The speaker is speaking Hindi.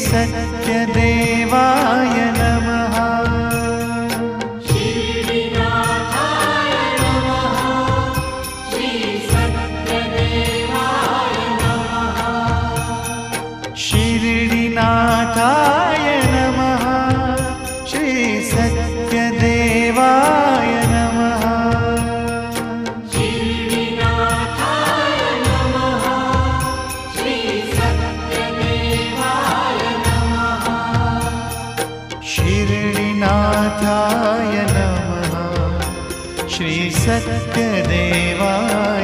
सत्यदेवाय नमः। शिरडीनाथाय नमः। श्री सत्यदेवाय नमः। शिरडीनाथाय नमः। श्री सत्यदेवाय नमः। शिरडीनाथाय नमः। श्री सत्यदेवाय नमः। शिरडीनाथाय नमः। श्री सत्यदेवाय